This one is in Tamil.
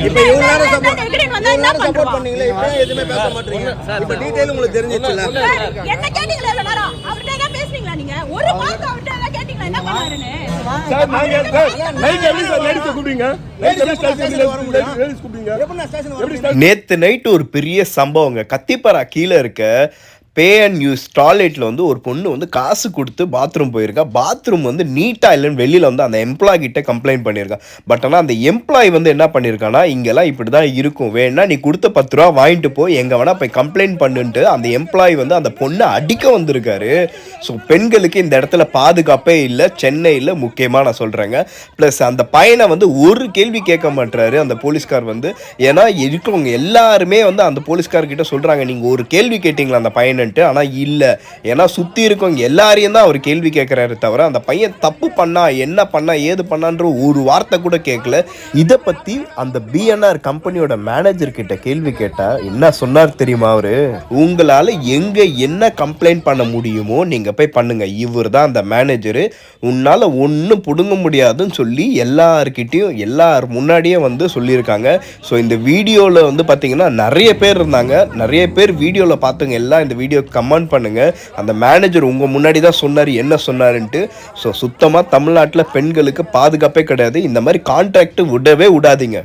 இப்ப இவ்வளவு நேரம் சப்போர்ட் பண்ணீங்களே, இப்போ எதுவுமே பேச மாட்டீங்க. இப்ப டீடைல் உங்களுக்கு தெரிஞ்சிச்சுல. என்ன கேட்டிங்களா இவ்வளவு நேரம்? அவர்ட்ட தான் பேசுனீங்களா நீங்க? ஒரு வார்த்தை அவர்ட்ட தான் கேட்டிங்களா என்ன பண்ணாருன்னு? சார் நாங்க நைட் எப்படி சார் லேடிஸ் கூப்பிடுங்க? நைட் எப்படி ஸ்டேஷன்ல லேடிஸ் கூப்பிடுங்க? எப்ப ஸ்டேஷன் வரீங்க? நேத்து நைட் ஒரு பெரிய சம்பவங்க. கத்திப்பாரா கீழே இருக்க பே அண்ட் யூஸ் டாய்லெட்டில் வந்து ஒரு பொண்ணு வந்து காசு கொடுத்து பாத்ரூம் போயிருக்கா. பாத்ரூம் வந்து நீட்டாக இல்லைன்னு வெளியில் வந்து அந்த எம்ப்ளாய் கிட்ட கம்ப்ளைண்ட் பண்ணியிருக்கா. பட் ஆனால் அந்த எம்ப்ளாய் வந்து என்ன பண்ணியிருக்கான்னா, இங்கெல்லாம் இப்படி தான் இருக்கும், வேணா நீ கொடுத்த 10 ரூபா வாங்கிட்டு போய் எங்கே வேணால் போய் கம்ப்ளைண்ட் பண்ணுன்ட்டு அந்த எம்ப்ளாய் வந்து அந்த பொண்ணை அடிக்க வந்திருக்காரு. ஸோ பெண்களுக்கு இந்த இடத்துல பாதுகாப்பே இல்லை சென்னையில், முக்கியமாக நான் சொல்கிறேங்க. ப்ளஸ் அந்த பையனை வந்து ஒரு கேள்வி கேட்க மாட்டாரு அந்த போலீஸ்கார் வந்து. ஏன்னா இருக்கிறவங்க எல்லாருமே வந்து அந்த போலீஸ்கார்கிட்ட சொல்கிறாங்க, நீங்கள் ஒரு கேள்வி கேட்டிங்களா அந்த பையனை? ஆனால் இல்லை, ஏன்னா சுற்றி இருக்கவங்க எல்லாரையும் தான் அவர் கேள்வி கேட்குறாரு தவிர அந்த பையன் தப்பு பண்ணா, என்ன பண்ணா, ஏது பண்ணான்ற ஒரு வார்த்தை கூட கேட்கல. இதை பற்றி அந்த பிஎன்ஆர் கம்பெனியோட மேனேஜர் கிட்ட கேள்வி கேட்டால் என்ன சொன்னார் தெரியுமா? அவரு, உங்களால் எங்கே என்ன கம்ப்ளைண்ட் பண்ண முடியுமோ நீங்கள் போய் பண்ணுங்க, இவர் தான் அந்த மேனேஜரு, உன்னால் ஒன்றும் பிடுங்க முடியாதுன்னு சொல்லி எல்லார்கிட்டையும் எல்லார் முன்னாடியே வந்து சொல்லியிருக்காங்க. ஸோ இந்த வீடியோவில் வந்து பார்த்தீங்கன்னா நிறைய பேர் இருந்தாங்க, நிறைய பேர் வீடியோவில் பார்த்தவங்க எல்லாம் இந்த வீடியோ கமெண்ட் பண்ணுங்க. அந்த மேனேஜர் உங்க முன்னாடி தான் சொன்னார், என்ன சொன்னாருன்ட்டு. ஸோ சுத்தமாக தமிழ்நாட்டில் பெண்களுக்கு பாதுகாப்பே கிடையாது. இந்த மாதிரி கான்ட்ராக்ட் விடவே விடாதீங்க.